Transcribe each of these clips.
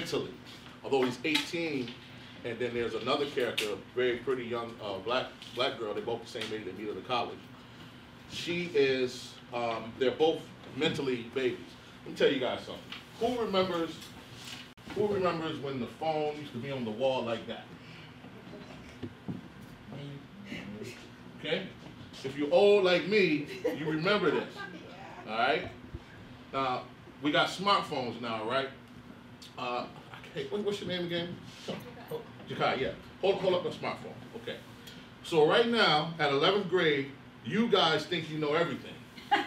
mentally. Although he's 18, and then there's another character, a very pretty young black girl. They're both the same age. They meet at college. She is. They're both mentally babies. Let me tell you guys something. Who remembers when the phone used to be on the wall like that? Okay? If you're old like me, you remember this. All right? Now, we got smartphones now, right? Hey, what's your name again? Jakai, yeah. Hold up the smartphone. Okay. So right now, at 11th grade, you guys think you know everything. I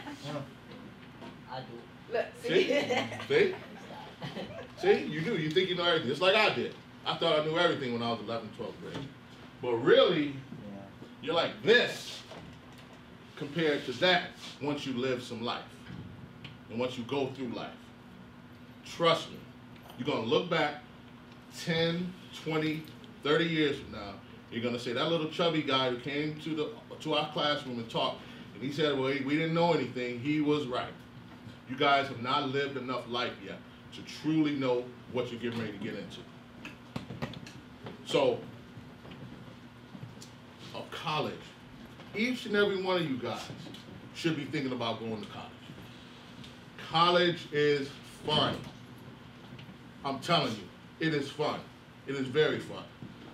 do. Look, See? See? See? You do. You think you know everything. Just like I did. I thought I knew everything when I was 11th, 12th grade. But really, you're like this compared to that once you live some life. And once you go through life. Trust me. You're going to look back 10, 20, 30 years from now. You're going to say, that little chubby guy who came to our classroom and talked, and he said, well, we didn't know anything. He was right. You guys have not lived enough life yet to truly know what you're getting ready to get into. So, of college, each and every one of you guys should be thinking about going to college. College is fun. I'm telling you, it is fun. It is very fun.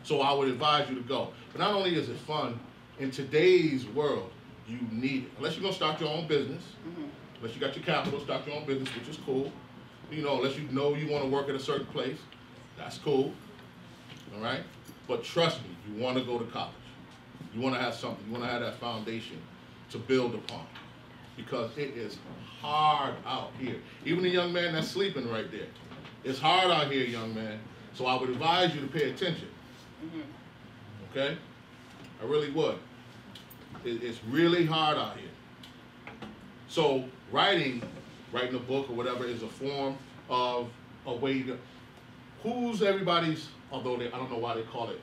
So I would advise you to go. But not only is it fun, in today's world, you need it. Unless you're going to start your own business, unless you got your capital, start your own business, which is cool. You know, unless you know you want to work at a certain place, that's cool. All right? But trust me, you want to go to college. You want to have something. You want to have that foundation to build upon. Because it is hard out here. Even the young man that's sleeping right there. It's hard out here, young man. So I would advise you to pay attention. Okay? I really would. It's really hard out here. So writing a book or whatever is a form of a way to, who's everybody's, although I don't know why they call it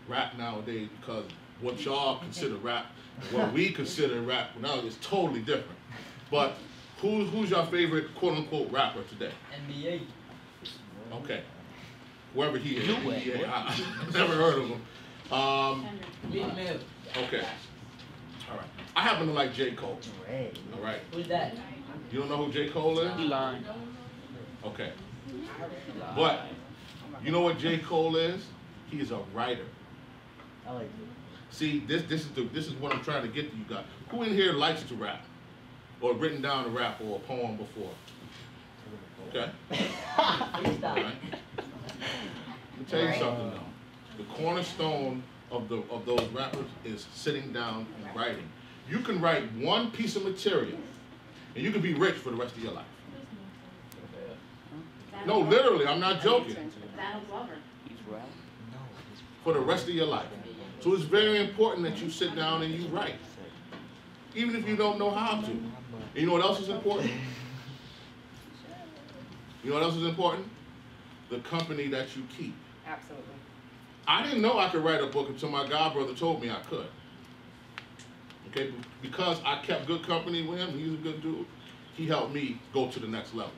rap nowadays, because what y'all consider rap and what we consider rap now is totally different. But who's your favorite quote-unquote rapper today? NBA. Okay. Whoever he is. NBA, I've never heard of him. Okay. All right. I happen to like J. Cole. All right. Who's that? You don't know who J. Cole is? You lying. Okay. But you know what J. Cole is? He is a writer. I like it. See, this is what I'm trying to get to you guys. Who in here likes to rap? Or written down a rap or a poem before? Okay. All right. Let me tell you something though. The cornerstone of those rappers is sitting down and writing. You can write one piece of material and you can be rich for the rest of your life. No, literally, I'm not joking. For the rest of your life. So it's very important that you sit down and you write. Even if you don't know how to. And you know what else is important? You know what else is important? The company that you keep. Absolutely. I didn't know I could write a book until my godbrother told me I could. Okay, because I kept good company with him, he's a good dude, he helped me go to the next level.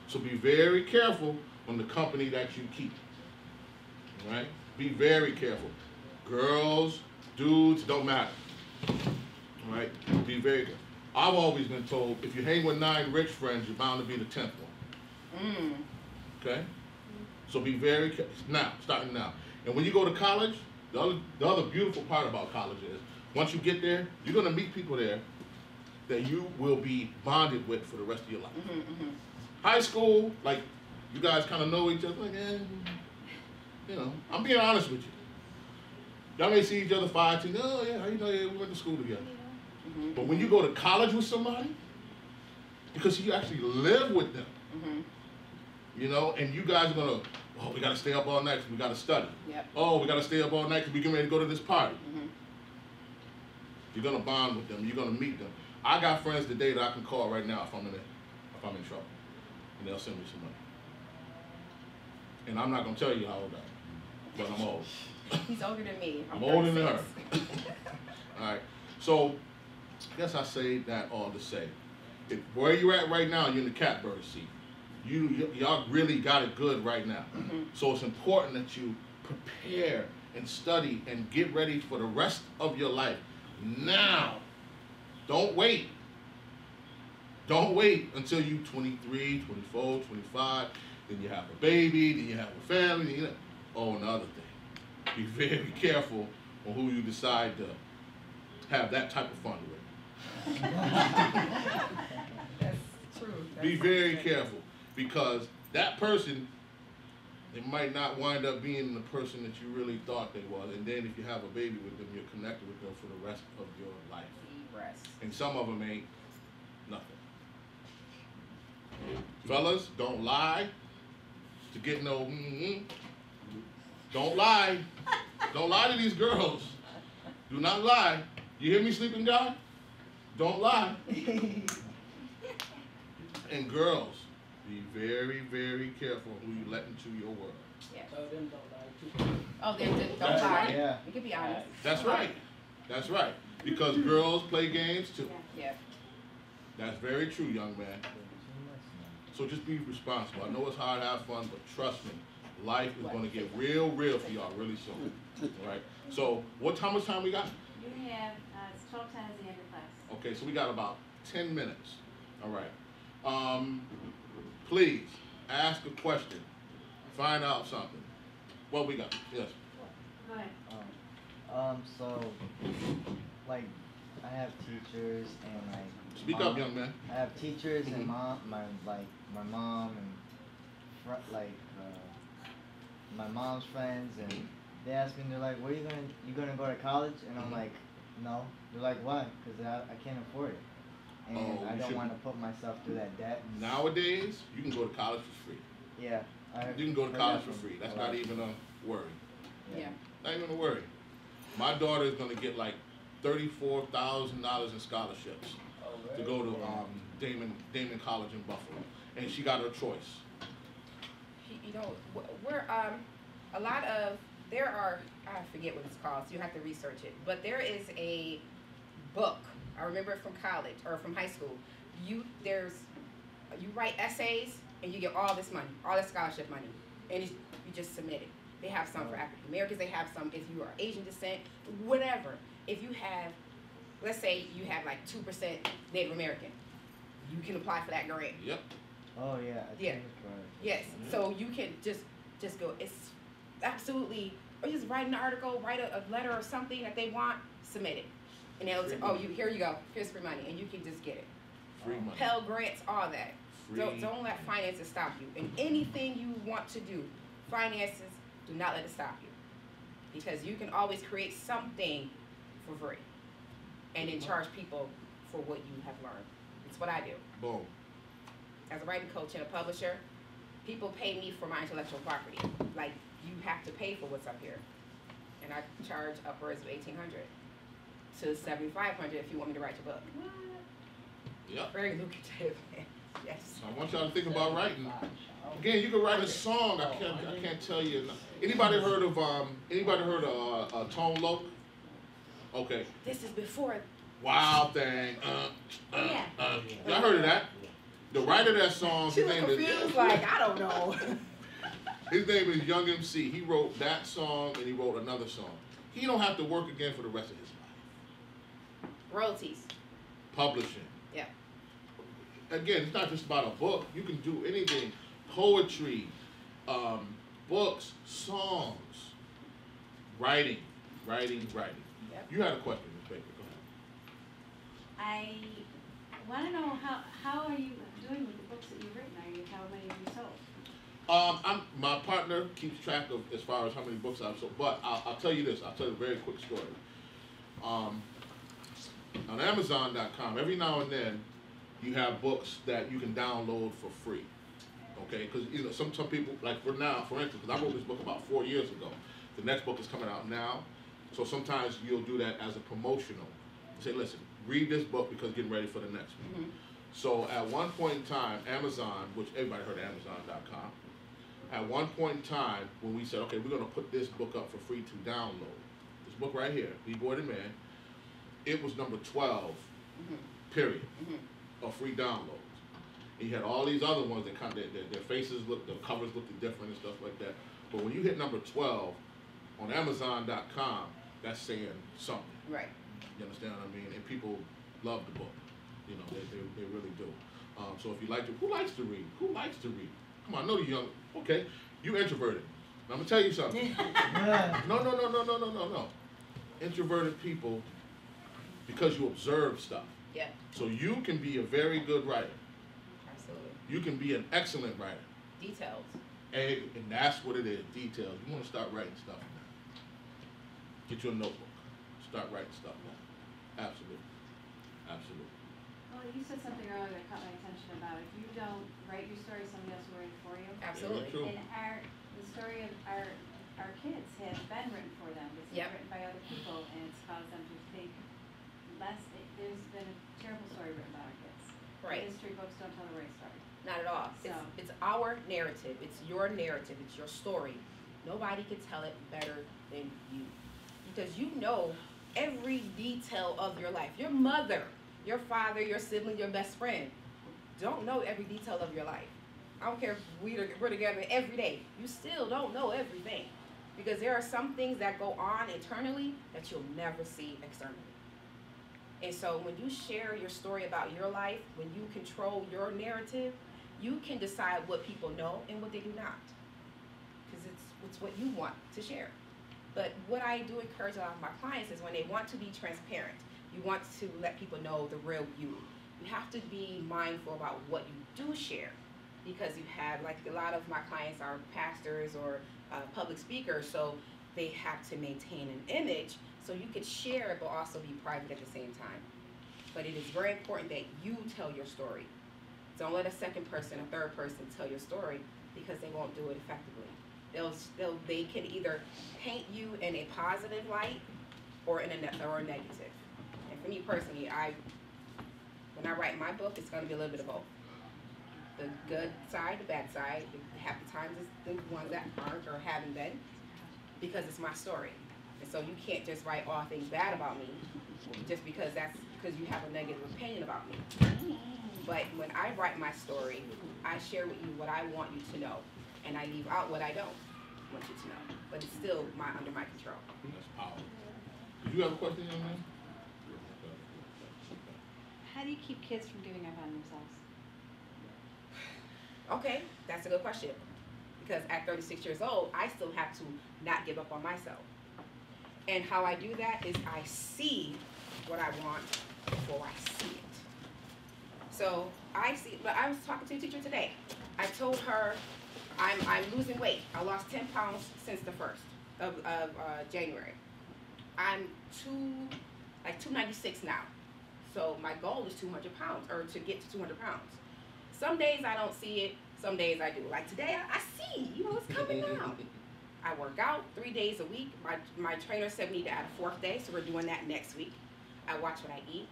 So be very careful on the company that you keep. All right? Be very careful. Girls, dudes, don't matter. All right? Be very careful. I've always been told, if you hang with 9 rich friends, you're bound to be the 10th one. Okay? So be very careful. Now, starting now. And when you go to college, the other beautiful part about college is, once you get there, you're going to meet people there that you will be bonded with for the rest of your life. High school, like, you guys kind of know each other. Like, you know, I'm being honest with you. Y'all may see each other 5, 10, oh yeah, you know, yeah, we went to school together. But when you go to college with somebody, because you actually live with them, you know, and you guys are going to, oh, we got to stay up all night because we got to study. Oh, we got to stay up all night because we're getting ready to go to this party. You're going to bond with them. You're going to meet them. I got friends today that I can call right now if I'm in trouble. And they'll send me some money. And I'm not going to tell you how old I am, but I'm old. He's older than me. I'm older than her. All right. So I guess I say that all to say, where you're at right now, you're in the catbird seat. Y'all really got it good right now. So it's important that you prepare and study and get ready for the rest of your life now. Don't wait. Don't wait until you 23, 24, 25, then you have a baby, then you have a family. Oh, another thing. Be very careful on who you decide to have that type of fun with. That's true. Be very careful, because that person, it might not wind up being the person that you really thought they was. And then if you have a baby with them, you're connected with them for the rest of your life. And some of them ain't nothing. Fellas, don't lie to get no Don't lie. Don't lie to these girls. Do not lie. You hear me, sleeping guy? Don't lie. And girls, be very, very careful who you let into your world. Yeah. Oh, they don't That's lie. right. Yeah. You can be honest. That's right. That's right. Because girls play games too. Yeah. That's very true, young man. So just be responsible. I know it's hard to have fun, but trust me, life is going to get real for y'all really soon. All right? So how much time we got? You have, it's 12 times the end of class. Okay, so we got about 10 minutes. All right. Please, ask a question. Find out something. What we got? Yes. Go ahead. So, like, I have teachers and like. Speak up, young man. I have teachers and Mhm. my mom and my mom's friends, and they ask me, they're like, "What are you gonna go to college?" And I'm like, "No." They're like, "Why?" Because I can't afford it, and I don't want to put myself through that debt. Nowadays, you can go to college for free. Yeah. You can go to college for free. That's not even a worry. Yeah. Not even a worry. My daughter is going to get like $34,000 in scholarships to go to Damon College in Buffalo, and she got her choice. You know, we're a lot of I forget what it's called, so you have to research it. But there is a book. I remember it from college or from high school. You write essays and you get all this money, all this scholarship money, and you just submit it. They have some for African Americans. They have some if you are Asian descent, whatever. If you have, let's say you have like 2% Native American, you can apply for that grant. Yep. Oh yeah. Yeah. Yes. So you can just go. It's absolutely. Or just write an article, write a letter or something that they want, submit it, and they'll say, "Oh, here you go. Here's free money," and you can just get it. Free money. Pell grants, all that. Free Don't let finances stop you. And anything you want to do, finances, do not let it stop you, because you can always create something for free, and then charge people for what you have learned. It's what I do. Boom. As a writing coach and a publisher, people pay me for my intellectual property. Like, you have to pay for what's up here. And I charge upwards of $1,800 to $7,500 if you want me to write your book. Yep. Very lucrative. Yes. I want y'all to think about writing. Again, you can write a song. I can't tell you. Anybody heard of Tone Loc? Okay. This is before. Wild Thing. Yeah. Y'all heard of that? The writer of that song, She his was name confused, is like, I don't know. his name is Young MC. He wrote that song and he wrote another song. He don't have to work again for the rest of his life. Royalties. Publishing. Yeah. Again, it's not just about a book. You can do anything. Poetry, books, songs, writing. Yep. You had a question, Ms. Baker. Go ahead. I want to know how are you doing with the books that you've written? How many have you sold? My partner keeps track of as far as how many books I've sold. But I'll tell you this. I'll tell you a very quick story. On Amazon.com, every now and then, you have books that you can download for free. Okay, because some people, like for instance, because I wrote this book about 4 years ago. The next book is coming out now, so sometimes you'll do that as a promotional. You say, listen, read this book because getting ready for the next one. Mm-hmm. So at one point in time, Amazon, which everybody heard of Amazon.com, at one point in time when we said, okay, we're going to put this book up for free to download. This book right here, Be Boy the Man, it was number 12, period, of free downloads. And you had all these other ones that their faces look, the covers looked different and stuff like that. But when you hit number 12 on Amazon.com, that's saying something. Right. You understand what I mean? And people love the book. You know, they really do. So if you like to, who likes to read? Who likes to read? Come on, I know you're young. Okay, you introverted. Now, I'm gonna tell you something. No. Introverted people, because you observe stuff. Yeah. So you can be a very good writer. Absolutely. You can be an excellent writer. Details. And that's what it is, details. You want to start writing stuff now. Get you a notebook. Start writing stuff now. Absolutely. Absolutely. Well, you said something earlier that caught my attention about if you don't write your story, somebody else will write it for you. Absolutely. True. And the story of our kids has been written for them. It's been written by other people, and it's caused them to think less. There's been a terrible story written about our kids. Right. History books don't tell the right story. Not at all. So. It's our narrative. It's your narrative. It's your story. Nobody can tell it better than you. Because you know every detail of your life. Your mother, your father, your sibling, your best friend don't know every detail of your life. I don't care if we're together every day. You still don't know everything. Because there are some things that go on internally that you'll never see externally. And so when you share your story about your life, when you control your narrative, you can decide what people know and what they do not. Because it's what you want to share. But what I do encourage a lot of my clients is when they want to be transparent, you want to let people know the real you. You have to be mindful about what you do share. Because you have, like a lot of my clients are pastors or public speakers, so they have to maintain an image. So you could share but also be private at the same time. But it is very important that you tell your story. Don't let a second person, a third person tell your story because they won't do it effectively. They can either paint you in a positive light or in a negative. And for me personally, when I write my book, it's going to be a little bit of both. The good side, the bad side. Half the times it's the ones that aren't or haven't been, because it's my story. And so you can't just write all things bad about me just because you have a negative opinion about me. But when I write my story, I share with you what I want you to know, and I leave out what I don't want you to know. But it's still under my control. That's powerful. Did you have a question, young man? How do you keep kids from giving up on themselves? Okay, that's a good question. Because at 36 years old, I still have to not give up on myself. And how I do that is I see what I want before I see it. So I was talking to a teacher today. I told her I'm losing weight. I lost 10 pounds since the 1st of January. I'm 296 now. So my goal is 200 pounds, or to get to 200 pounds. Some days I don't see it, some days I do. Like today, I see, it's coming down. I work out 3 days a week. My trainer said we need to add a 4th day, so we're doing that next week. I watch what I eat.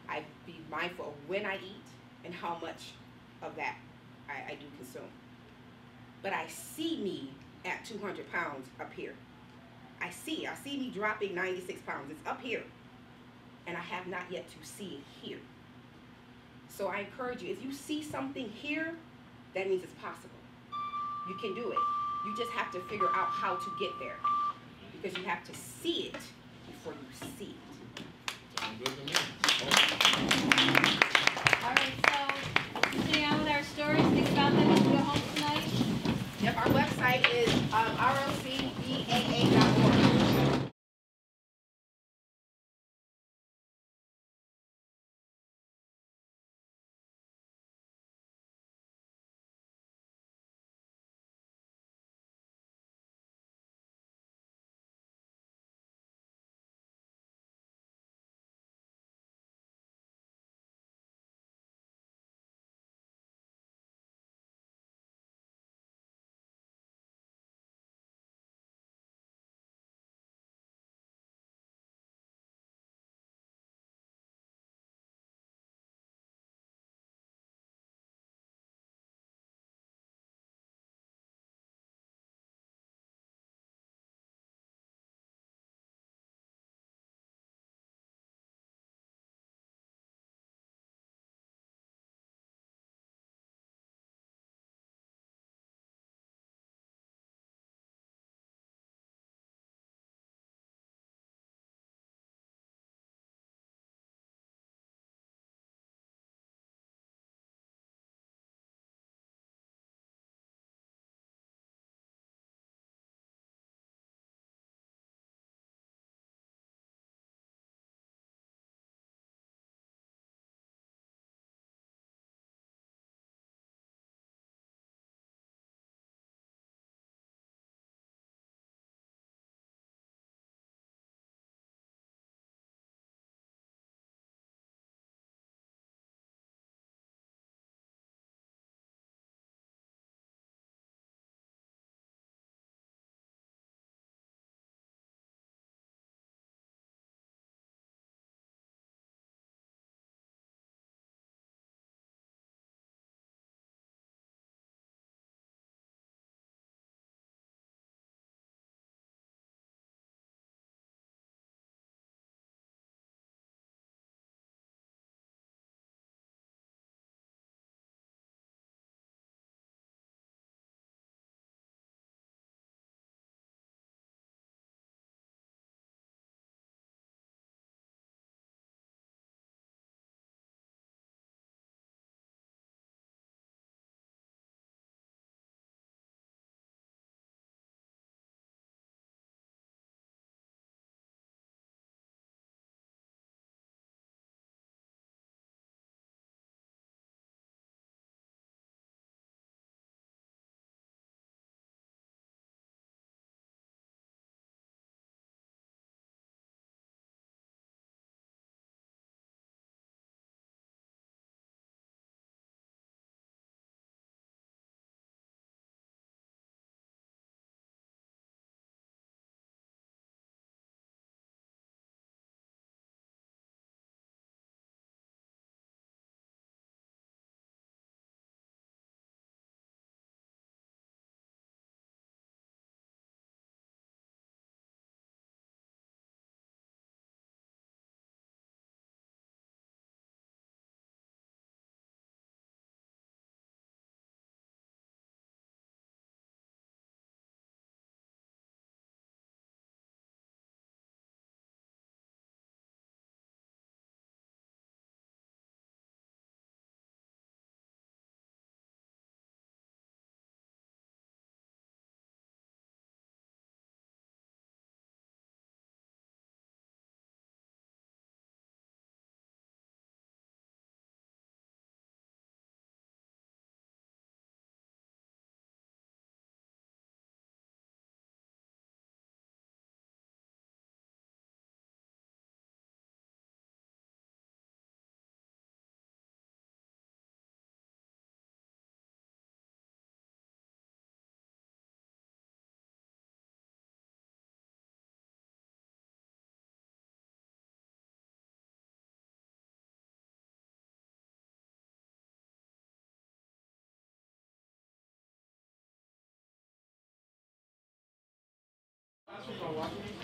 I be mindful of when I eat and how much of that I do consume. But I see me at 200 pounds up here. I see me dropping 96 pounds. It's up here. And I have not yet to see it here. So I encourage you, if you see something here, that means it's possible. You can do it. You just have to figure out how to get there. Because you have to see it before you see it. Sounds good to me. All right, so continuing on with our stories, think about them as we go home tonight. Yep, our website is rlcbaa.org.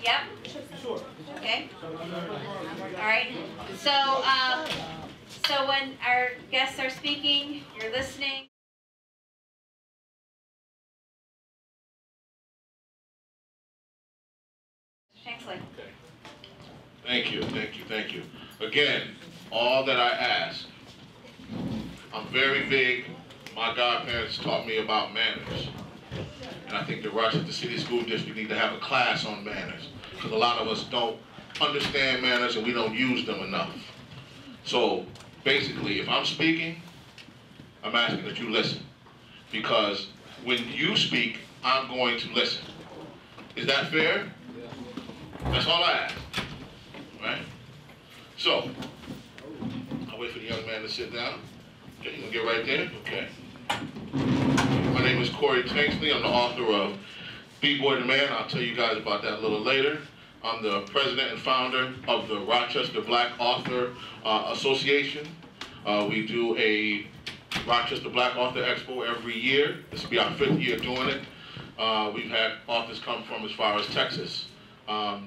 Yep. Okay. All right. So when our guests are speaking, you're listening. Okay. Thank you. Again, all that I ask, I'm very big. My godparents taught me about manners. And I think the Rochester City School District need to have a class on manners, because a lot of us don't understand manners and we don't use them enough. So basically, if I'm speaking, I'm asking that you listen, because when you speak, I'm going to listen. Is that fair? That's all I ask, right? So, I'll wait for the young man to sit down. Okay, you gonna get right there? Okay. My name is Corey Tanksley. I'm the author of B-Boy the Man. I'll tell you guys about that a little later. I'm the president and founder of the Rochester Black Author Association. We do a Rochester Black Author Expo every year. This will be our 5th year doing it. We've had authors come from as far as Texas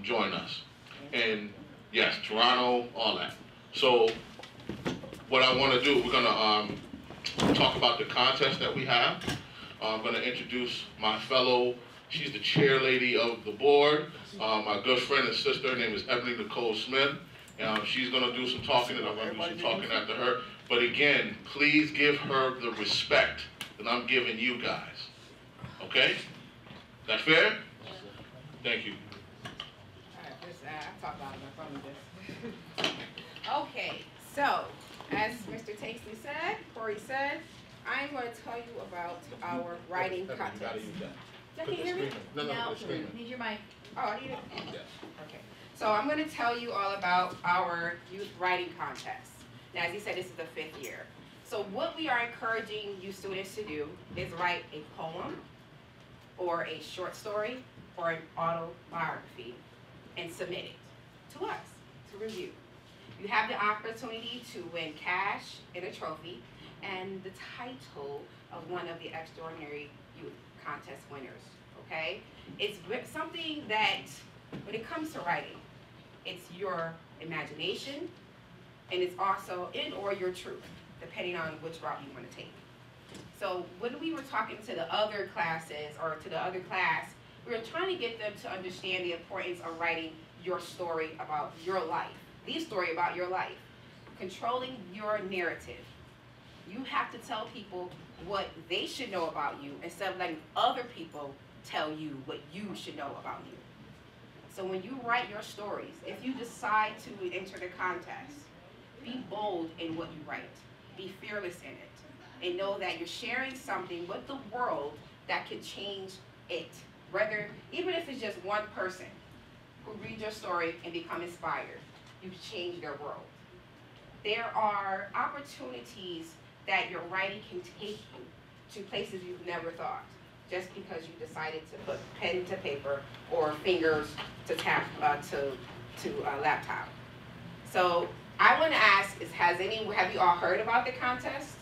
join us. And yes, Toronto, all that. So what I want to do, we're going to talk about the contest that we have. I'm going to introduce my fellow, she's the chair lady of the board, my good friend and sister. Her name is Ebony Nicole Smith. She's going to do some talking, and I'm going to do some talking after her. But again, please give her the respect that I'm giving you guys. Okay? Is that fair? Thank you. I'll talk about it. I promise this. Okay, so as Mr. Tanksley said, Corey said, I'm going to tell you about our writing contest. Can you hear me? No, Need your mic. Oh, I need it? Yes. Okay. So I'm going to tell you all about our youth writing contest. Now, as he said, this is the 5th year. So what we are encouraging you students to do is write a poem or a short story or an autobiography and submit it to us to review. You have the opportunity to win cash and a trophy and the title of one of the extraordinary youth contest winners, okay? It's something that, when it comes to writing, it's your imagination and it's also or your truth, depending on which route you want to take. So when we were talking to the other classes or to the other class, we were trying to get them to understand the importance of writing your story about your life, the story about your life, controlling your narrative. You have to tell people what they should know about you instead of letting other people tell you what you should know about you. So when you write your stories, if you decide to enter the contest, be bold in what you write. Be fearless in it. And know that you're sharing something with the world that could change it. Even if it's just one person who reads your story and become inspired, you've changed their world. There are opportunities that your writing can take you to places you've never thought, just because you decided to put pen to paper or fingers to laptop. So I want to ask: have you all heard about the contest?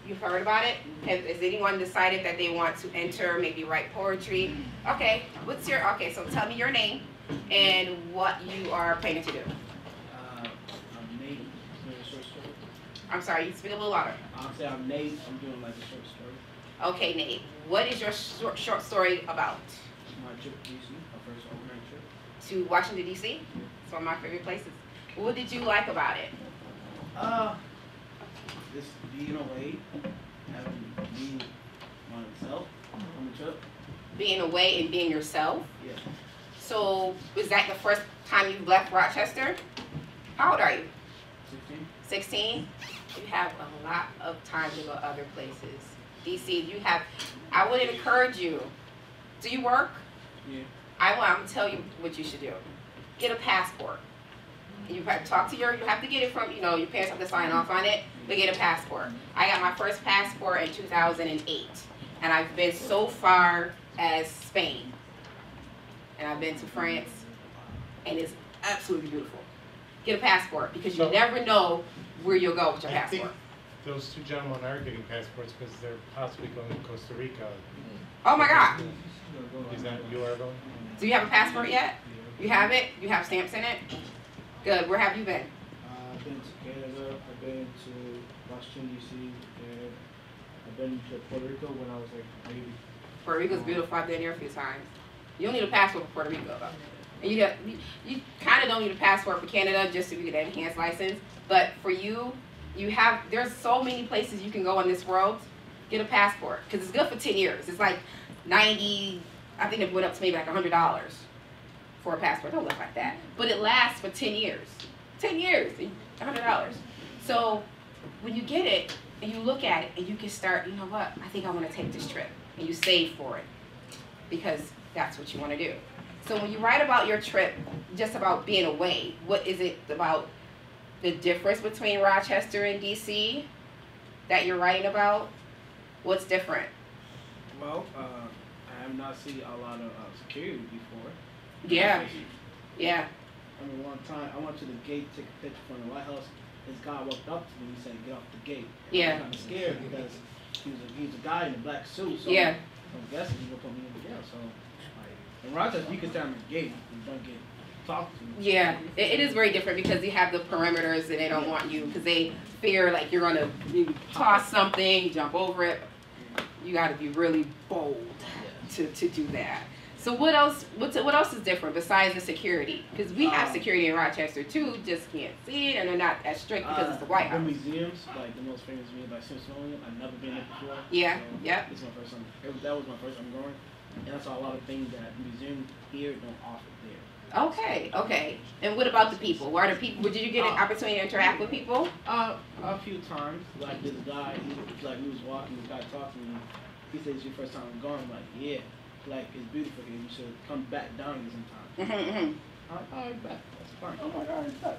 You've heard about it? Has anyone decided that they want to enter, maybe write poetry? Okay, so tell me your name and what you are planning to do. I'm Nate. I'm doing a short story. I'm sorry, you speak a little louder. I'm Nate. I'm doing like a short story. Okay, Nate. What is your short story about? My trip to DC, my first overnight trip. To Washington, D.C.? It's one of my favorite places. What did you like about it? Just being away, being on itself on the trip. Being away and being yourself? Yeah. So, was that the first time you left Rochester? How old are you? 16. 16? You have a lot of time to go other places. DC, I would encourage you. Do you work? Yeah. I'm going to tell you what you should do. Get a passport. You have to you have to get it from, your parents have to sign off on it, but get a passport. I got my first passport in 2008, and I've been so far as Spain. And I've been to France, and it's absolutely beautiful. Get a passport, because you never know where you'll go with your passport. I think those two gentlemen are getting passports because they're possibly going to Costa Rica. Oh my God. Is that you are going? Do you have a passport yet? You have it? You have stamps in it? Good. Where have you been? I've been to Canada. I've been to Washington D.C. and I've been to Puerto Rico when I was like maybe. Puerto Rico's beautiful. I've been there a few times. You don't need a passport for Puerto Rico though. And you kind of don't need a passport for Canada just to get an enhanced license. But for you, there's so many places you can go in this world. Get a passport because it's good for 10 years. It's like 90. I think it went up to maybe like $100 for a passport. Don't look like that. But it lasts for 10 years. 10 years, $100. So when you get it and you look at it and you can start, you know what, I think I want to take this trip. And you save for it because that's what you want to do. So when you write about your trip, just about being away, what is it about the difference between Rochester and DC that you're writing about? What's different? Well, I have not seen a lot of security before. Yeah. Yeah. I mean, one time I went to the gate to take a picture from the White House. This guy walked up to me and said, "Get off the gate." And Yeah. I was kind of scared because he was a guy in a black suit. So Yeah. I'm guessing he's gonna put me in jail. So, like, in Rochester, you can stand at the gate and don't get talked to. Yeah, it is very different because you have the perimeters and they don't want you because they fear like you're gonna toss something, jump over it. You got to be really bold to do that. So what else is different besides the security? Because we have security in Rochester too, just can't see it and they're not as strict because it's the White House. The museums, like the most famous museum like Smithsonian, I've never been there before. Yeah, so yeah. This is my first time. That was my first time going, and I saw a lot of things that the museum here don't offer there. Okay, okay. And what about the people? Where are the people? Did you get an opportunity to interact with people? A few times. Like this guy, we was walking, this guy talked to me. He said, "It's your first time going." I'm like, "Yeah, like it's beautiful here. You should come back down here sometime." I'm like, "All right, back. That's fine." Oh my God, it's back.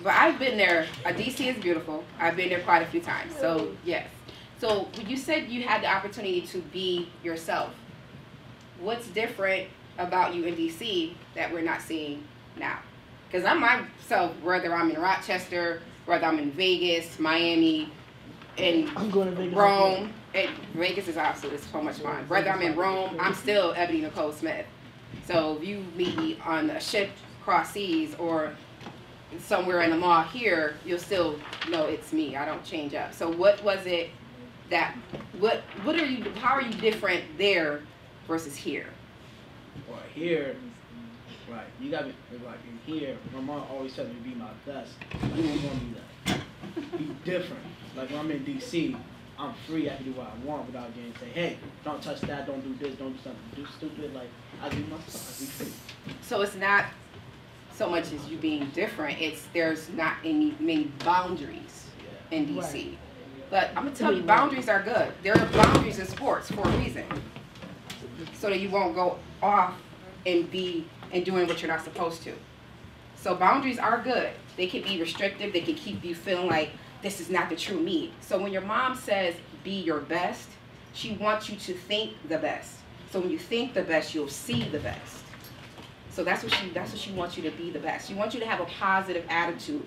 But I've been there. DC is beautiful. I've been there quite a few times. So yes. So you said you had the opportunity to be yourself. What's different about you in DC that we're not seeing now? Because I'm myself, whether I'm in Rochester, whether I'm in Vegas, Miami, and I'm going to Vegas. Rome. And Vegas is absolutely so much fun. Whether I'm in Rome, I'm still Ebony Nicole Smith. So if you meet me on a ship across seas or somewhere in the mall here, you'll still know it's me. I don't change up. So what was it that how are you different there versus here? Well, here, right, you gotta be, like, in here, my mom always tells me to be my best. I'm gonna be that. Be different. Like, when I'm in D.C., I'm free, I can do what I want without getting say, "Hey, don't touch that, don't do this, don't do something, do stupid." Like, I do my stuff, I be free. So it's not so much as you being different, it's there's not many boundaries in DC. But I'm gonna tell you, boundaries are good. There are boundaries in sports for a reason. So that you won't go off and doing what you're not supposed to. So boundaries are good. They can be restrictive, they can keep you feeling like this is not the true me. So when your mom says be your best, she wants you to think the best. So when you think the best, you'll see the best. So that's what she wants you to be the best. She wants you to have a positive attitude,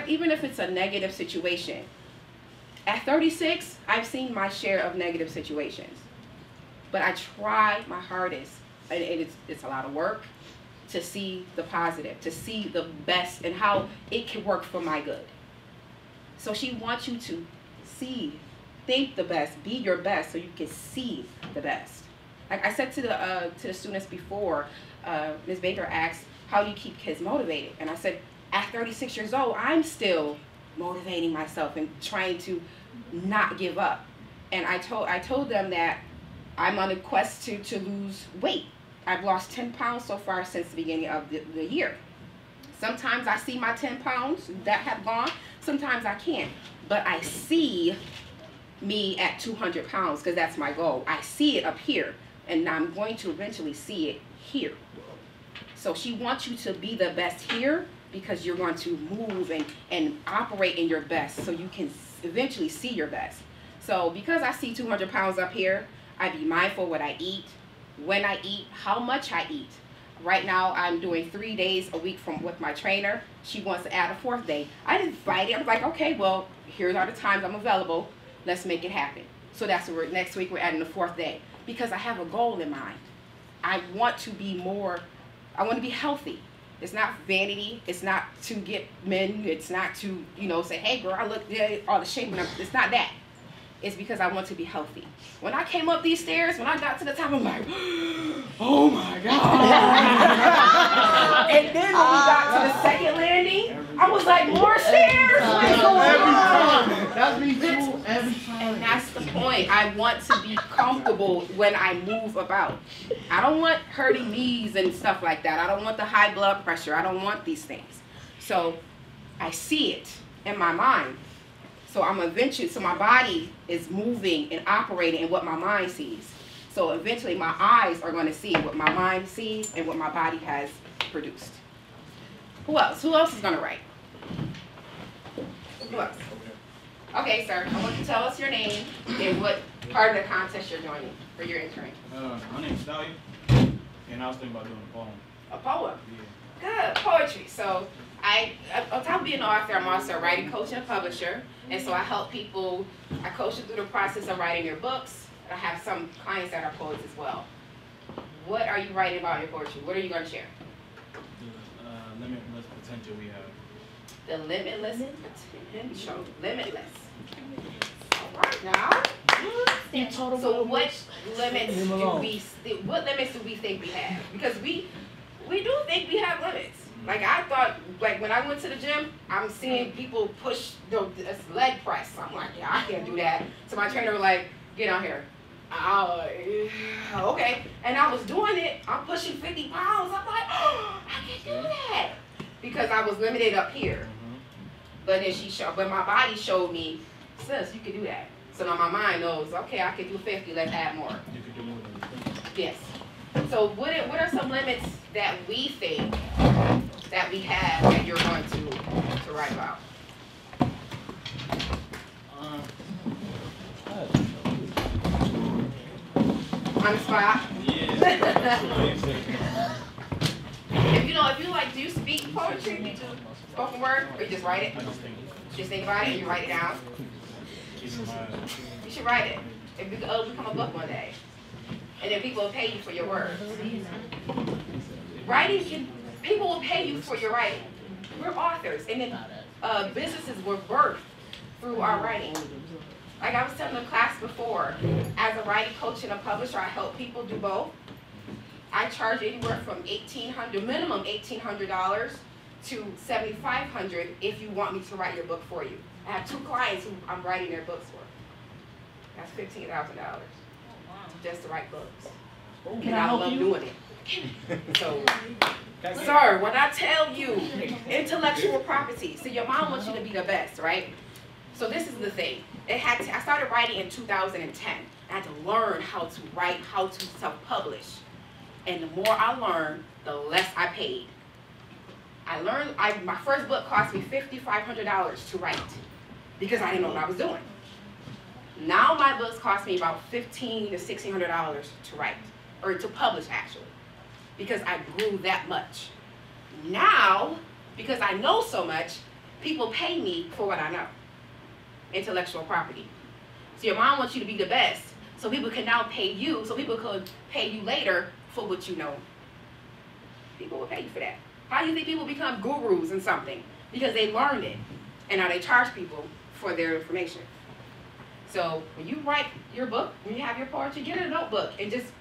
even if it's a negative situation. At 36, I've seen my share of negative situations. But I try my hardest, and it's a lot of work, to see the positive, to see the best and how it can work for my good. So she wants you to think the best, be your best so you can see the best. Like I said to the students before, Ms. Baker asked, how do you keep kids motivated? And I said, at 36 years old, I'm still motivating myself and trying to not give up. And I told them that I'm on a quest to lose weight. I've lost 10 pounds so far since the beginning of the year. Sometimes I see my 10 pounds that have gone, sometimes I can't. But I see me at 200 pounds because that's my goal. I see it up here, and I'm going to eventually see it here. So she wants you to be the best here because you're going to move and operate in your best so you can eventually see your best. So because I see 200 pounds up here, I be mindful what I eat, when I eat, how much I eat. Right now, I'm doing 3 days a week with my trainer. She wants to add a 4th day. I didn't fight it. I was like, okay, well, here are the times I'm available. Let's make it happen. So that's where next week we're adding the 4th day because I have a goal in mind. I want to be healthy. It's not vanity. It's not to get men. It's not to, say, hey girl, I look good, all the shape. It's not that. It's because I want to be healthy. When I came up these stairs, when I got to the top, I'm like, oh my God. And then when we got to the second landing, I was like, more stairs? What's going on? That's me too, every time. And that's the point. I want to be comfortable when I move about. I don't want hurting knees and stuff like that. I don't want the high blood pressure. I don't want these things. So I see it in my mind. So so my body is moving and operating in what my mind sees. So eventually my eyes are going to see what my mind sees and what my body has produced. Who else? Who else is going to write? Who else? Okay, sir. I want you to tell us your name and what part of the contest you're joining or you're entering. My name's Stallion, and I was thinking about doing a poem. A poem? Yeah. Good. Poetry. So on top of being an author, I'm also a writing coach and a publisher. And so I help people, I coach them through the process of writing their books. I have some clients that are poets as well. What are you writing about in your poetry? What are you going to share? The limitless potential we have. The limitless potential. Limitless. All right, now. So what limits do we think we have? Because we do think we have limits. Like I thought, like when I went to the gym, I'm seeing people push this leg press. I'm like, yeah, I can't do that. So my trainer was like, get out here. Okay. And I was doing it. I'm pushing 50 pounds. I'm like, oh, I can't do that because I was limited up here. But then but my body showed me, sis, you can do that. So now my mind knows, okay, I can do 50. Let's add more. You could do more than 50. Yes. So what are some limits that we think that we have that you're going to write about? On the spot? Yeah. If you like, do you speak poetry? Do you do spoken word? Or you just write it? I just think Just think about it and you write it down? keep in mind. You should write it. It'll become a book one day. And then people will pay you for your words. People will pay you for your writing. We're authors, and then businesses were birthed through our writing. Like I was telling the class before, as a writing coach and a publisher, I help people do both. I charge anywhere from minimum $1,800 to $7,500 if you want me to write your book for you. I have 2 clients who I'm writing their books for. That's $15,000 just to write books. And I love doing it. So, sir, when I tell you intellectual property, so your mom wants you to be the best, right? So this is the thing. I started writing in 2010. I had to learn how to write, how to self-publish. And the more I learned, the less I paid. My first book cost me $5,500 to write because I didn't know what I was doing. Now my books cost me about $1,500 to $1,600 to write, or to publish actually, because I grew that much. Now, because I know so much, people pay me for what I know. Intellectual property. So your mom wants you to be the best, so people can now pay you, so people could pay you later for what you know. People will pay you for that. How do you think people become gurus in something? Because they learned it, and now they charge people for their information. So when you write your book, when you have your poetry, get a notebook and just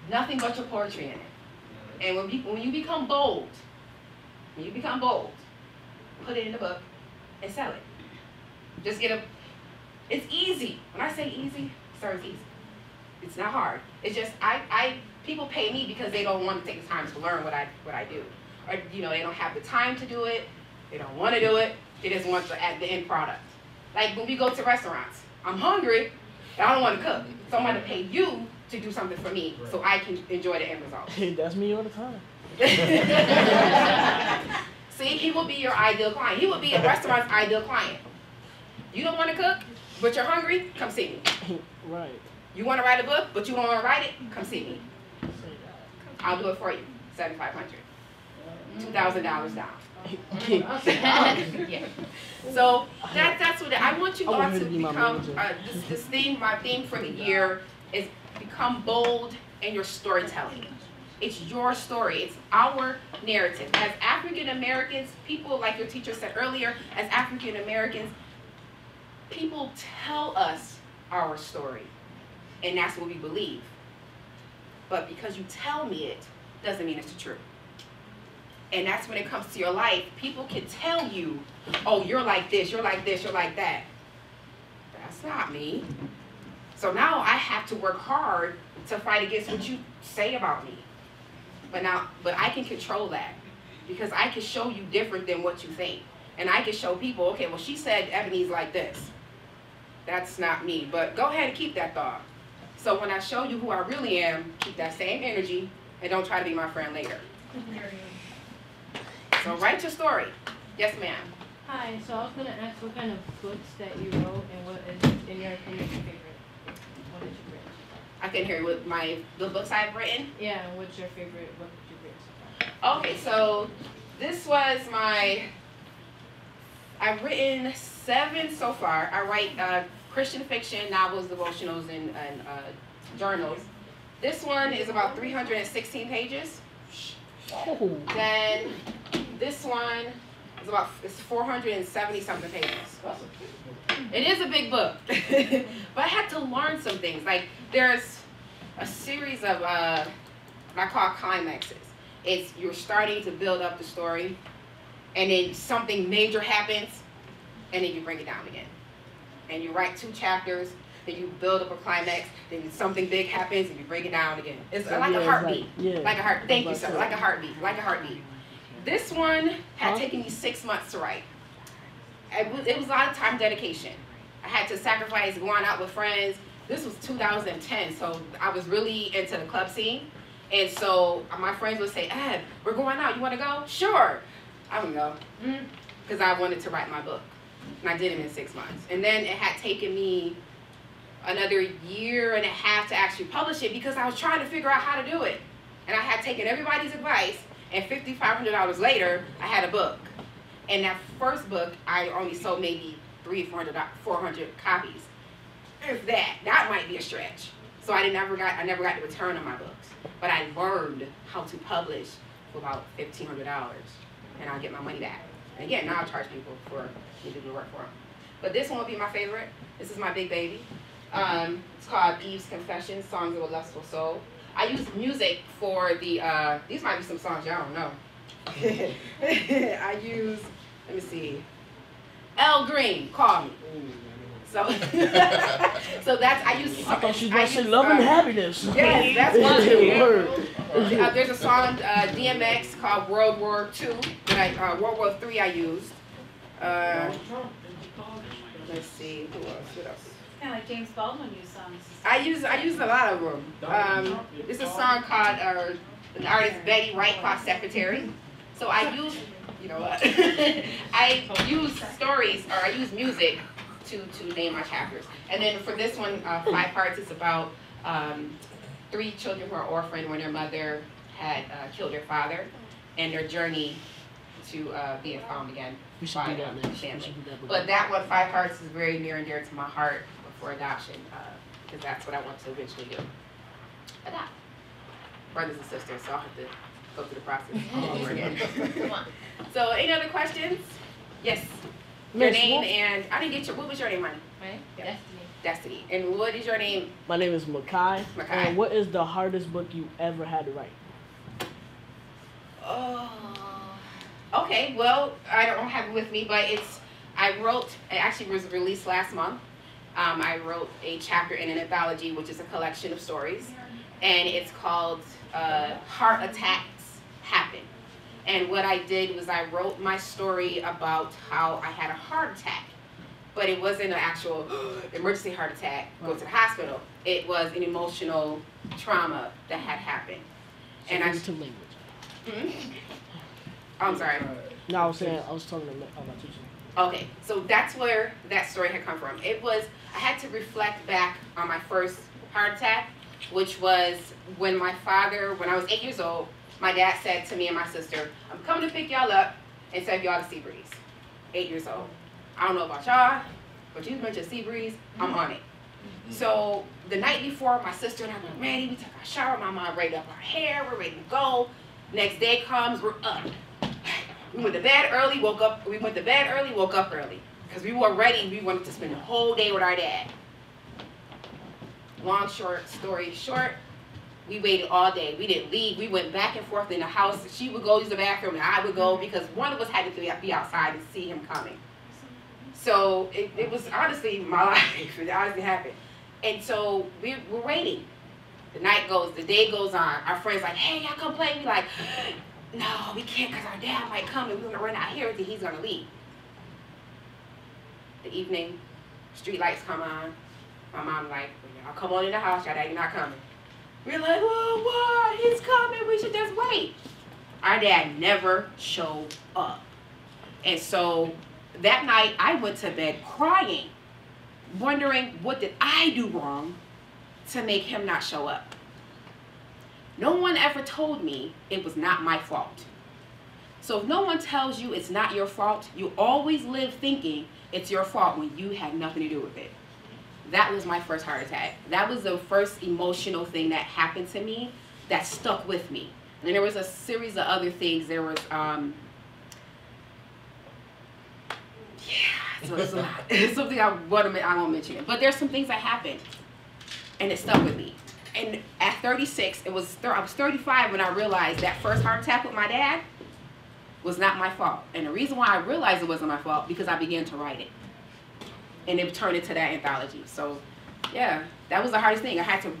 nothing but your poetry in it. And when you become bold, put it in the book and sell it. Just it's easy. When I say easy, sir, it's easy. It's not hard. It's just people pay me because they don't want to take the time to learn what I do. Or they don't have the time to do it. They don't want to do it. They just want the end product. Like when we go to restaurants, I'm hungry, and I don't want to cook. So I'm going to pay you to do something for me so I can enjoy the end result. That's me all the time. See, he will be your ideal client. He will be a restaurant's ideal client. You don't want to cook, but you're hungry, come see me. Right. You want to write a book, but you don't want to write it, come see me. I'll do it for you, $7,500. $2,000 down. Yeah. So that's what I want you all to become. My theme for the year is become bold and your storytelling. It's your story. It's our narrative. As African Americans, people, like your teacher said earlier, as African Americans, people tell us our story, and that's what we believe. But because you tell me it, doesn't mean it's the truth. And that's when it comes to your life. People can tell you, oh, you're like this, you're like this, you're like that. That's not me. So now I have to work hard to fight against what you say about me. But I can control that, because I can show you different than what you think. And I can show people, okay, well, she said Ebony's like this. That's not me. But go ahead and keep that thought. So when I show you who I really am, keep that same energy, and don't try to be my friend later. So write your story. Yes, ma'am. Hi, so I was going to ask what kind of books that you wrote and what is, in your opinion, your favorite? What did you write? I can hear you with the books I've written. Yeah, and what's your favorite book that you've written so far? Okay, so this was I've written 7 so far. I write Christian fiction, novels, devotionals, and journals. This one is about 316 pages. Oh. Then this one is it's 470 something pages. It is a big book, but I had to learn some things. Like there's a series of what I call climaxes. It's you're starting to build up the story, and then something major happens, and then you bring it down again. And you write 2 chapters, then you build up a climax, then something big happens, and you bring it down again. It's like a heartbeat. Like a heart. Thank you, sir. Like a heartbeat. Like a heartbeat. This one had taken me 6 months to write. It was a lot of time dedication. I had to sacrifice going out with friends. This was 2010, so I was really into the club scene. And so my friends would say, Ed, we're going out. You want to go? Sure. I would go. Because I wanted to write my book. And I did it in 6 months. And then it had taken me another 1.5 years to actually publish it, because I was trying to figure out how to do it. And I had taken everybody's advice, and $5,500 later, I had a book. And that first book, I only sold maybe 300, 400 copies. If that might be a stretch. So I never got the return on my books. But I learned how to publish for about $1,500, and I'll get my money back. And again, now I'll charge people for me to do the work for them. But this one will be my favorite. This is my big baby. It's called Eve's Confession, Songs of a Lustful Soul. I use music for the, these might be some songs y'all don't know. I use, let me see, El Green, Call Me. So, so that's, I use. I thought she was going to say Love and Happiness. Yes, that's one too. There's a song, DMX, called World War II, World War III I used. Let's see, who else, what else? Kind of like James Baldwin used songs. I use a lot of them. There's a song called, an artist Betty Wright called Secretary. So I use, you know what, I use stories, or I use music to name my chapters. And then for this one, 5 parts, it's about 3 children who are orphaned when their mother had killed their father, and their journey to being found again by the family. But that one, 5 parts, is very near and dear to my heart for adoption, because that's what I want to eventually do. Adopt. Brothers and sisters, so I'll have to go through the process all over again. Come on. So, any other questions? Yes. Your name and I didn't get your. What was your name, honey? Right? Yeah. Destiny. And what is your name? My name is Makai. Makai. And what is the hardest book you ever had to write? Oh. Okay. Well, I don't have it with me, but it actually was released last month. I wrote a chapter in an anthology, which is a collection of stories, and it's called Heart Attacks Happen. And what I did was I wrote my story about how I had a heart attack, but it wasn't an actual emergency heart attack, go to the hospital. It was an emotional trauma that had happened. So and to language. I'm sorry. No, I was saying, I was talking about my teacher. Okay, so that's where that story had come from. I had to reflect back on my first heart attack, which was when I was 8 years old, my dad said to me and my sister, I'm coming to pick y'all up and take y'all to Seabreeze. 8 years old. I don't know about y'all, but you mentioned Seabreeze, I'm on it. So the night before, my sister and I were ready. We took our shower. My mom braided up our hair. We're ready to go. Next day comes, we're up. We went to bed early, woke up. We went to bed early, woke up early. Because we were ready. We wanted to spend the whole day with our dad. Long story short, we waited all day. We didn't leave. We went back and forth in the house. She would go use the bathroom and I would go because one of us had to be outside and see him coming. So it was honestly my life. It honestly happened. And so we're waiting. The night goes, the day goes on. Our friends like, hey, y'all come play. We like, no, we can't because our dad might come and we're going to run out here and he's going to leave. The evening, street lights come on. My mom like, well, y'all come on in the house. Your daddy not coming. We're like, oh, what? He's coming. We should just wait. Our dad never showed up. And so that night, I went to bed crying, wondering what did I do wrong to make him not show up. No one ever told me it was not my fault. So if no one tells you it's not your fault, you always live thinking it's your fault when you had nothing to do with it. That was my first heart attack. That was the first emotional thing that happened to me that stuck with me. And then there was a series of other things. There was, so it's a lot. It's something I won't mention it. But there's some things that happened, and it stuck with me. And at 36, I was 35 when I realized that first heart attack with my dad was not my fault. And the reason why I realized it wasn't my fault, because I began to write it. And it turned into that anthology. So, yeah, that was the hardest thing. I had to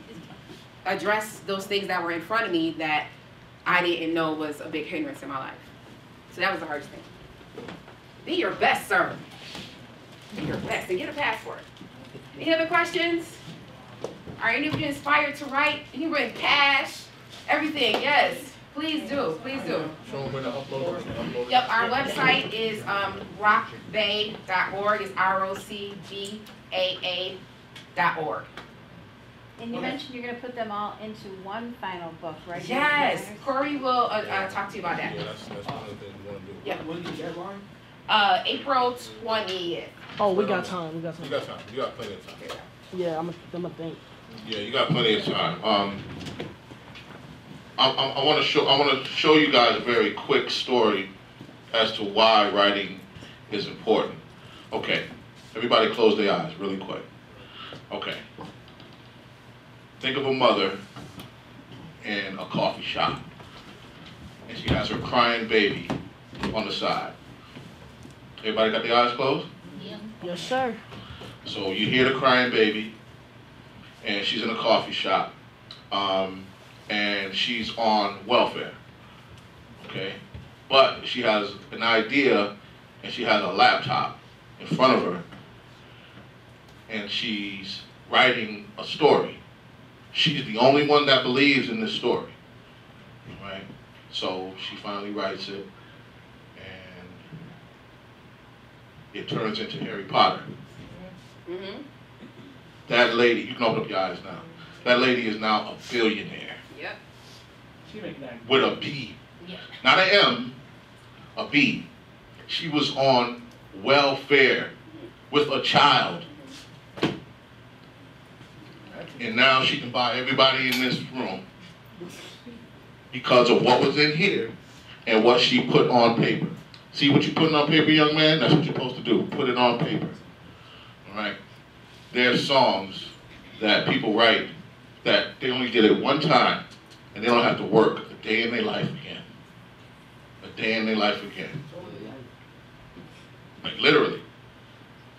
address those things that were in front of me that I didn't know was a big hindrance in my life. So that was the hardest thing. Be your best, sir. Be your best and get a passport. Any other questions? Are any of you inspired to write? Anybody cash? Everything, yes. Please do, please do. Show them where to upload it. Yep, our website is rockbaa.org. It's ROCBAA.org. And you mentioned you're going to put them all into one final book, right? Yes, Corey will talk to you about that. Yeah, that's one of the things we want to do. Yep. When's the deadline? April 20th. Oh, we got time. We got You time. got time. You got plenty of time. Yeah, I'm gonna think. Yeah, you got plenty of time. I want to show you guys a very quick story as to why writing is important. Okay, everybody close their eyes really quick. Okay. Think of a mother in a coffee shop, and she has her crying baby on the side. Everybody got their eyes closed? Yeah. Yes, sir. So you hear the crying baby, and she's in a coffee shop, and she's on welfare, okay? But she has an idea, and she has a laptop in front of her, and she's writing a story. She's the only one that believes in this story, right? So she finally writes it, and it turns into Harry Potter. Mm-hmm. That lady, you can open up your eyes now. That lady is now a billionaire. Yep. She making that. With a B. Yeah. Not an M, a B. She was on welfare with a child. And now she can buy everybody in this room because of what was in here and what she put on paper. See what you're putting on paper, young man? That's what you're supposed to do. Put it on paper. All right? There's songs that people write that they only did it one time and they don't have to work a day in their life again. A day in their life again. Like literally.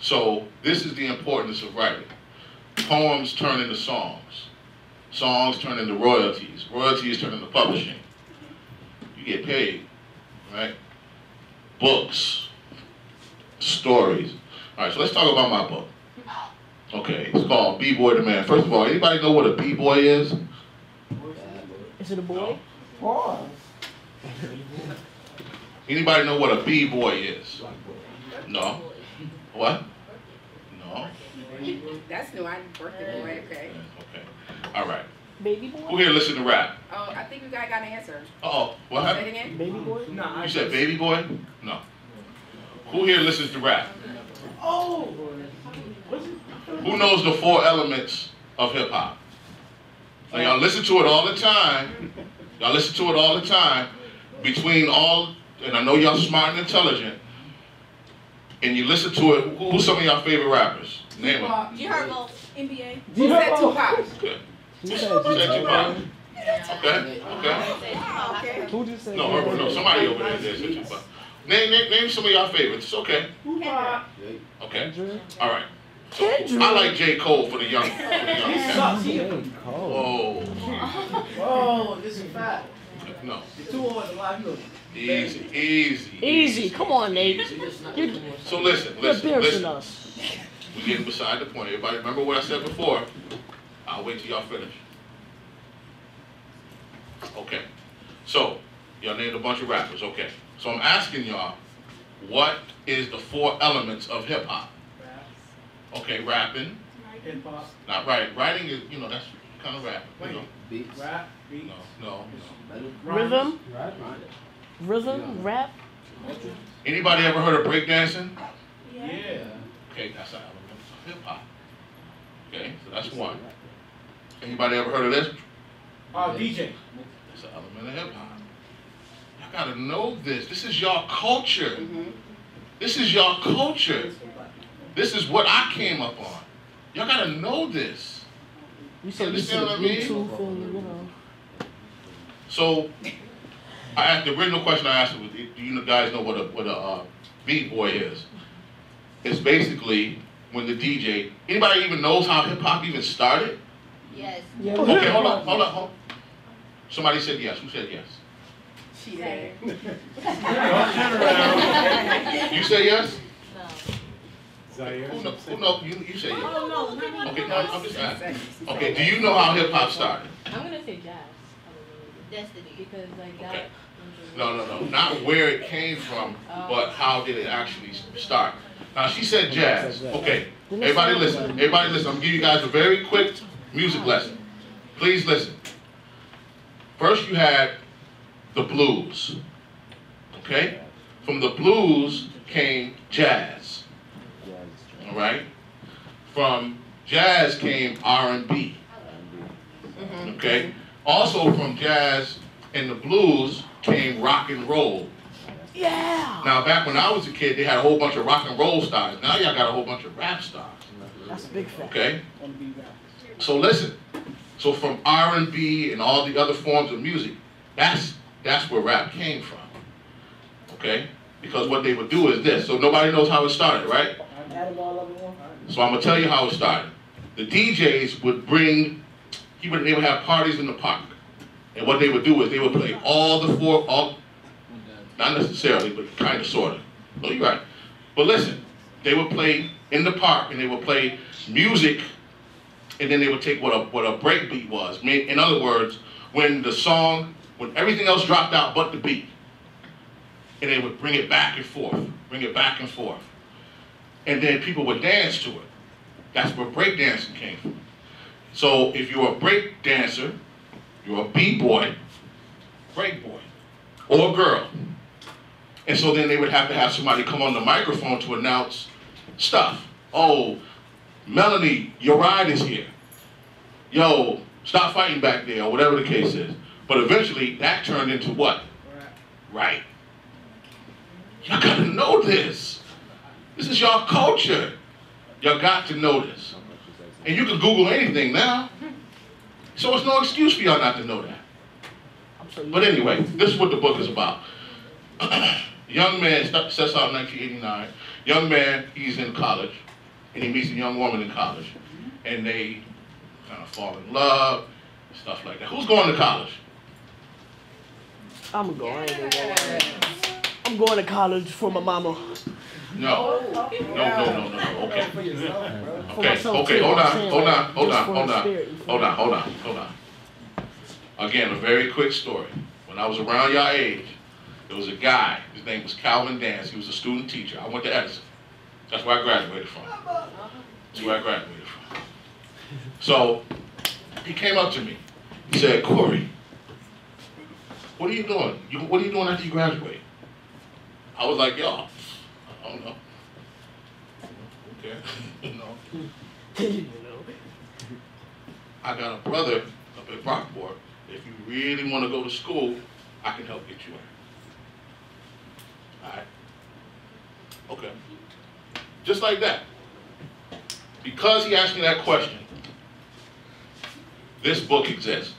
So this is the importance of writing. Poems turn into songs. Songs turn into royalties. Royalties turn into publishing. You get paid, right? Books, stories. All right, so let's talk about my book. Okay, it's called B-Boy the Man. First of all, anybody know what a B-Boy is? Is it a boy? Pause. Anybody know what a B-Boy is? No? What? No? That's new. I worked it boy. Okay. Okay. All right. Baby Who boy? here listen to rap? Oh, I think we got an answer. Uh-oh. What Say it happened? again. Baby boy? Nah, You said baby boy? No. Who here listens to rap? Oh! What's it? Who knows the 4 elements of hip hop? Now y'all listen to it all the time. Y'all listen to it all the time. Between all, and I know y'all smart and intelligent, and you listen to it. Who's some of y'all favorite rappers? Name them. You heard NBA. You Who said heard- Tupac? Okay. Who Who said said Tupac? Tupac? Okay. Okay. Okay. Who just said No, no, somebody over there said Tupac. Name some of y'all favorites. It's okay. Okay. All right. So, I like J. Cole for the young. He sucks. He Whoa. Whoa, this is fat. No. The 2 old alive. Easy. Come on, Nate. You're So listen. embarrassing us. We're getting beside the point. Everybody remember what I said before? I'll wait till y'all finish. Okay. So, y'all named a bunch of rappers. Okay. So I'm asking y'all, what is the 4 elements of hip hop? Okay, rapping. Hip hop. Not writing. Writing is, that's kind of rap. Beats. Rap. Beats. No. Rhythm, rap. Anybody ever heard of breakdancing? Yeah. Okay, that's an element of hip hop. Okay, so that's one. Anybody ever heard of this? DJ. That's an element of hip hop. Y'all gotta know this. This is y'all culture. This is y'all culture. This is what I came up on. Y'all gotta know this. You said you understand said what I mean? Bluetooth and So, I asked the original question I asked was, do you guys know what a b-boy is? It's basically when the DJ, anybody even knows how hip hop even started? Yes. Yeah. Okay, hold on. Somebody said yes. Who said yes? She did. You say yes? Zaire. Who know? You say yes. Oh, no, not me. Okay, I'm just asking. Okay, do you know how hip hop started? I'm gonna say jazz. Destiny. Because like Okay. that. No. Not where it came from, but how did it actually start? Now, she said jazz. Okay, everybody listen. I'm gonna give you guys a very quick music lesson. Please listen. First, you had the blues. Okay? From the blues came jazz. All right? From jazz came R&B. Okay? Also from jazz and the blues came rock and roll. Yeah. Now, back when I was a kid, they had a whole bunch of rock and roll stars. Now y'all got a whole bunch of rap stars. That's a big fact. Okay? So listen. So from R&B and all the other forms of music, that's where rap came from. Okay? Because what they would do is this. So nobody knows how it started, right? So I'm gonna tell you how it started. The DJs would they would have parties in the park. And what they would do is they would play not necessarily, but kind of, sort of. No, you're right. But listen, they would play in the park and they would play music, and then they would take what a break beat was. In other words, when everything else dropped out but the beat, and they would bring it back and forth. And then people would dance to it. That's where breakdancing came from. So if you're a break dancer, you're a b-boy, break boy, or girl. And so then they would have to have somebody come on the microphone to announce stuff. Oh, Melanie, your ride is here. Yo, stop fighting back there, or whatever the case is. But eventually, that turned into what? Right. Y'all gotta know this. This is y'all culture. Y'all got to know this. And you can Google anything now. So it's no excuse for y'all not to know that. But anyway, this is what the book is about. Young man sets out in 1989. Young man, he's in college, and he meets a young woman in college. And they kind of fall in love, stuff like that. Who's going to college? I'm going. I'm going to college for my mama. No. Okay. Okay, hold on. Again, a very quick story. When I was around your age, there was a guy, his name was Calvin Dance. He was a student teacher. I went to Edison. That's where I graduated from. So, he came up to me. He said, Corey, what are you doing? What are you doing after you graduate? I was like, yo, I don't know. Okay. You know. I got a brother up at Rockport. If you really want to go to school, I can help get you in. All right? Okay. Just like that. Because he asked me that question, this book exists.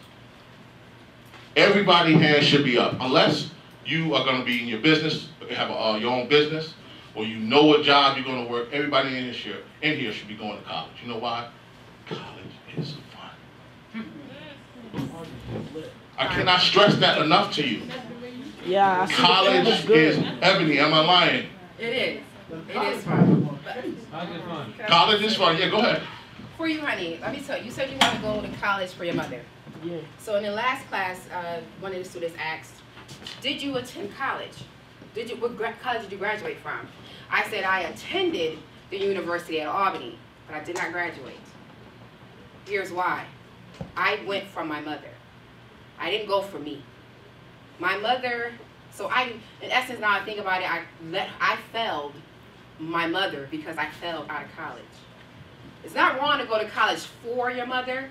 Everybody's hand should be up, unless you are going to be in your business, have your own business, or you know what job you're going to work. Everybody in here should be going to college. You know why? College is fun. I cannot stress that enough to you. Yeah, College is Ebony. Am I lying? It is. It is fun. College is fun. Yeah, go ahead. For you, honey, let me tell you. You said you want to go to college for your mother. Yeah. So in the last class, one of the students asked, "Did you attend college? What college did you graduate from?" I said I attended the University at Albany, but I did not graduate. Here's why. I went from my mother. I didn't go for me. My mother, in essence, now I think about it, I failed my mother because I failed out of college. It's not wrong to go to college for your mother,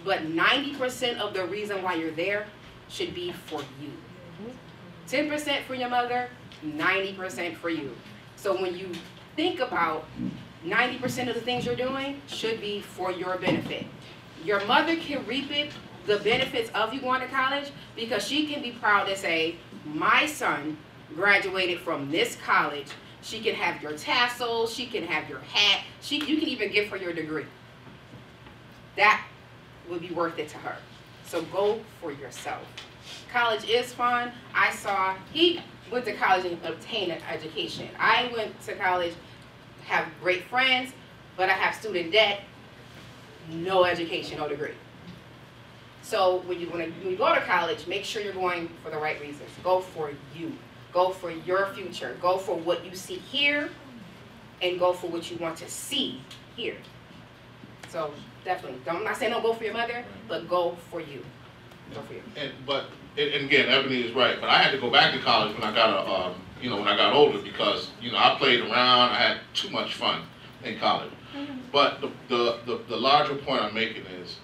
but 90% of the reason why you're there should be for you. 10% for your mother, 90% for you. So when you think about 90% of the things you're doing should be for your benefit. Your mother can reap the benefits of you going to college because she can be proud to say, my son graduated from this college. She can have your tassel, she can have your hat, you can even give her your degree. That would be worth it to her. So go for yourself. College is fun. He went to college and obtained an education. I went to college, have great friends, but I have student debt, no education, no degree. So when you go to college, make sure you're going for the right reasons. Go for you. Go for your future. Go for what you see here, and go for what you want to see here. So definitely, I'm not saying don't go for your mother, but go for you. Go for you. And again, Ebony is right. But I had to go back to college when I got when I got older because I played around. I had too much fun in college. But the larger point I'm making is,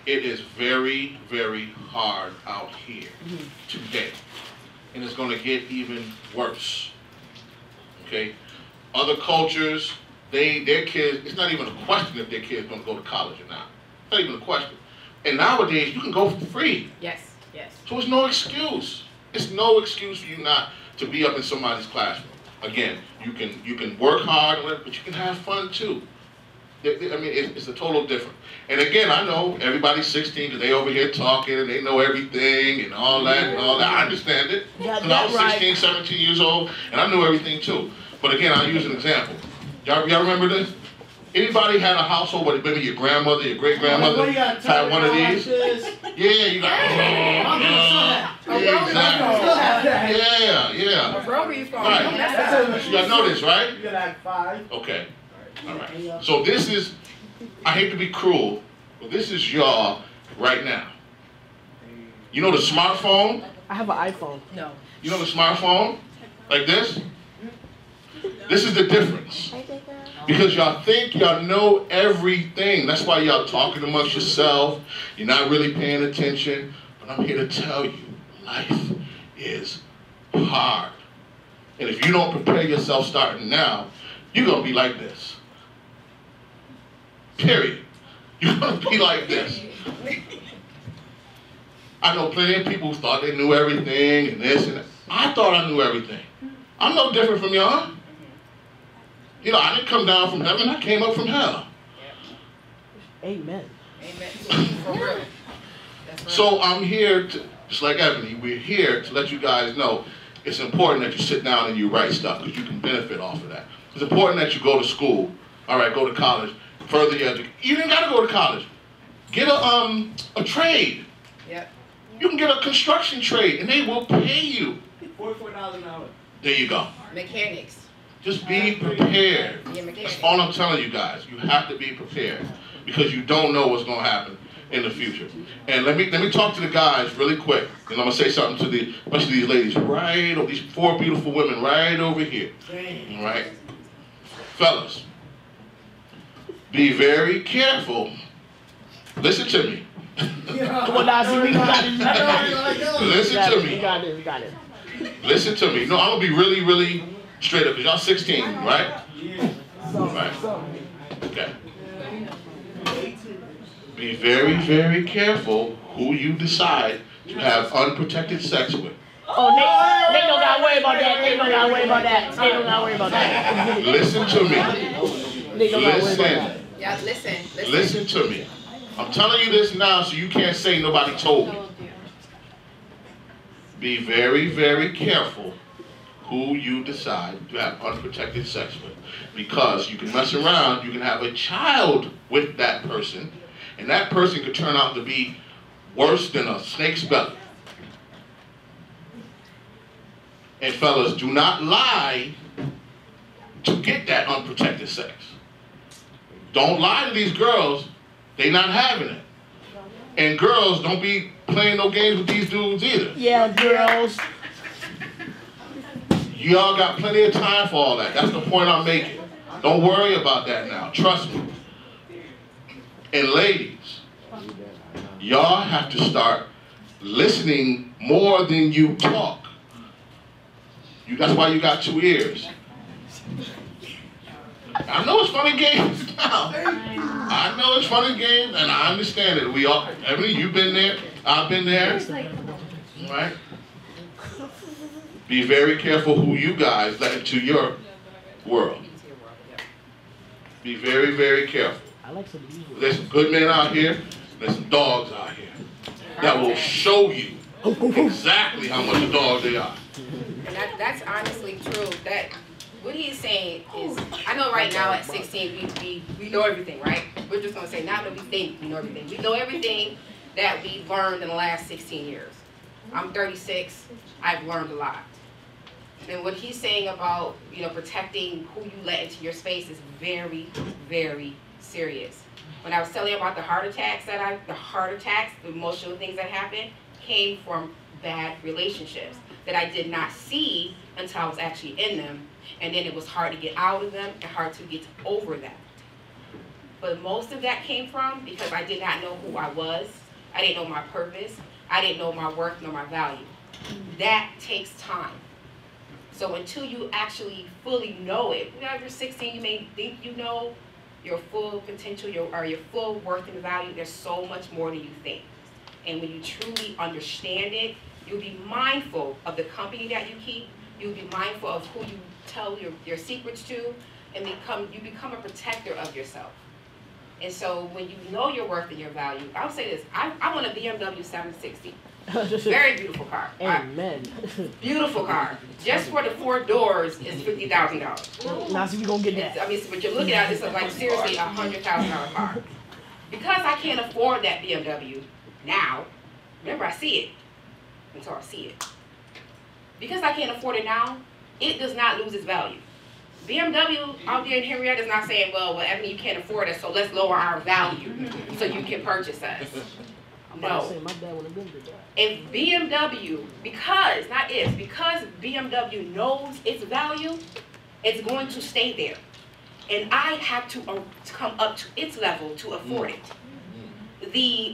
it is very, very hard out here today. And it's going to get even worse. Okay? Other cultures, their kids, it's not even a question if their kids going to go to college or not. It's not even a question. And nowadays, you can go for free. Yes, yes. So it's no excuse. It's no excuse for you not to be up in somebody's classroom. Again, you can work hard, but you can have fun too. I mean, it's a total different. And again, I know everybody's 16 because they over here talking and they know everything and all that and all that. I understand it. Because I was 16, 17 years old and I knew everything too. But again, I'll use an example. Y'all remember this? Anybody had a household where maybe your grandmother, your great-grandmother had one of these? Yeah, you got. Exactly. Yeah. Right. You gotta know this, right? You got like 5. Okay. All right. So this is, I hate to be cruel, but this is y'all right now. You know the smartphone? I have an iPhone. No. You know the smartphone? Like this? This is the difference. Because y'all think y'all know everything. That's why y'all talking amongst yourself. You're not really paying attention. But I'm here to tell you, life is hard. And if you don't prepare yourself starting now, you're going to be like this. Period. You're going to be like this. I know plenty of people who thought they knew everything and this and that. I thought I knew everything. I'm no different from y'all. I didn't come down from heaven. I came up from hell. Amen. Amen. For real. That's right. So I'm here to, just like Ebony, we're here to let you guys know it's important that you sit down and you write stuff because you can benefit off of that. It's important that you go to school. All right, go to college. Further your education. You didn't got to go to college. Get a trade. Yep. You can get a construction trade, and they will pay you. $44 an hour. There you go. Mechanics. Just be prepared. Yeah, That's all I'm telling you guys. You have to be prepared because you don't know what's going to happen in the future. And let me talk to the guys really quick, and I'm going to say something to especially these ladies right over, these 4 beautiful women right over here. All right? Fellas, Be very careful. Listen to me. Come on, Nazi, we got it. Listen to me. We got it. We got it. Listen to me. No, I'm gonna be really, really straight up. Cause y'all 16, right? Right. Okay. Be very, very careful who you decide to have unprotected sex with. Oh, they don't gotta worry about that. They don't gotta worry about that. They don't gotta worry about that. Listen to me. They don't gotta worry about that. Yeah, listen. Listen to me. I'm telling you this now so you can't say nobody told me. Be very, very careful who you decide to have unprotected sex with. Because you can mess around, you can have a child with that person, and that person could turn out to be worse than a snake's belly. And fellas, do not lie to get that unprotected sex. Don't lie to these girls, they not having it. And girls, don't be playing no games with these dudes either. Yeah, girls. Y'all got plenty of time for all that. That's the point I'm making. Don't worry about that now. Trust me. And ladies, y'all have to start listening more than you talk. That's why you got 2 ears. I know it's fun and games now. I know it's fun and games, and I understand it. We all, Ebony, you've been there. I've been there. Right? Be very careful who you guys let into your world. Be very, very careful. There's some good men out here. There's some dogs out here that will show you exactly how much a dog they are. And that's honestly true. That what he's saying is, I know right now at 16 we know everything, right? We're just gonna say not that we think we know everything. We know everything that we've learned in the last 16 years. I'm 36. I've learned a lot. And what he's saying about, you know, protecting who you let into your space is very, very serious. When I was telling you about the heart attacks, the emotional things that happened, came from bad relationships that I did not see until I was actually in them. And then it was hard to get out of them and hard to get over that. But most of that came from because I did not know who I was. I didn't know my purpose. I didn't know my worth nor my value. That takes time. So until you actually fully know it, when you're 16, you may think you know your full potential, your full worth and value. There's so much more than you think. And when you truly understand it, you'll be mindful of the company that you keep. You'll be mindful of who you tell your secrets to, and you become a protector of yourself. And so when you know your worth and your value, I'll say this, I want a BMW 760. Very beautiful car. Amen. Beautiful car. Just for the 4 doors is $50,000. Now see we gonna get that. I mean, but you're looking at this like seriously $100,000 car. Because I can't afford that BMW now, remember I see it until I see it. Because I can't afford it now, it does not lose its value. BMW out there in Henrietta is not saying, well, Ebony, you can't afford us, so let's lower our value so you can purchase us. No. If BMW, because BMW knows its value, it's going to stay there. And I have to come up to its level to afford it. The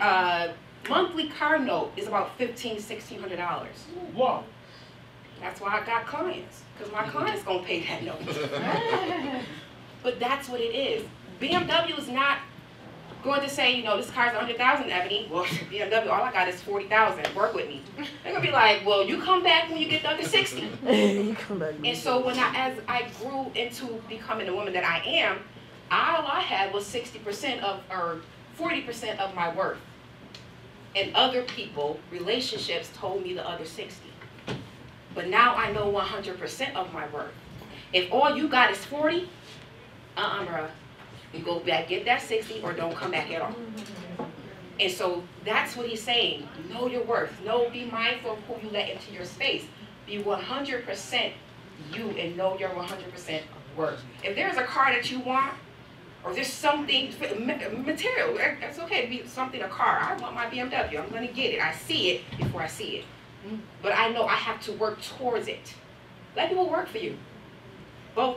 monthly car note is about $1,500, $1,600. Wow. That's why I got clients, because my clients gonna pay that note. But that's what it is. BMW is not going to say, you know, this car's $100,000, Ebony. Well, BMW, all I got is $40,000. Work with me. They're gonna be like, well, you come back when you get under 60. You come back. And so as I grew into becoming the woman that I am, all I had was 60% or 40% of my worth. And other people, relationships, told me the other 60. But now I know 100% of my worth. If all you got is 40, bruh, you go back, get that 60, or don't come back at all. And so that's what he's saying. Know your worth. Be mindful of who you let into your space. Be 100% you and know your 100% worth. If there's a car that you want, or there's something, material, that's okay, be something, a car. I want my BMW. I'm going to get it. I see it before I see it. But I know I have to work towards it. Let people work for you. Both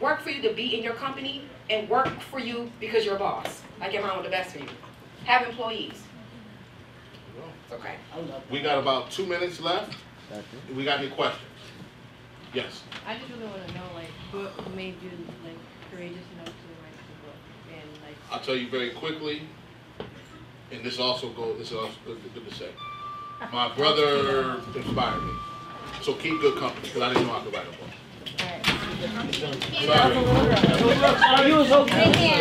work for you to be in your company, and work for you because you're a boss. Like your mom want the best for you. Have employees. It's okay. We got about 2 minutes left. We got any questions? Yes. I just really want to know, like, what made you, like, courageous enough to write the book? And, like... I'll tell you very quickly, and this is also good to say. My brother inspired me. So keep good company, because I didn't know I could write a book. Alright. You was okay.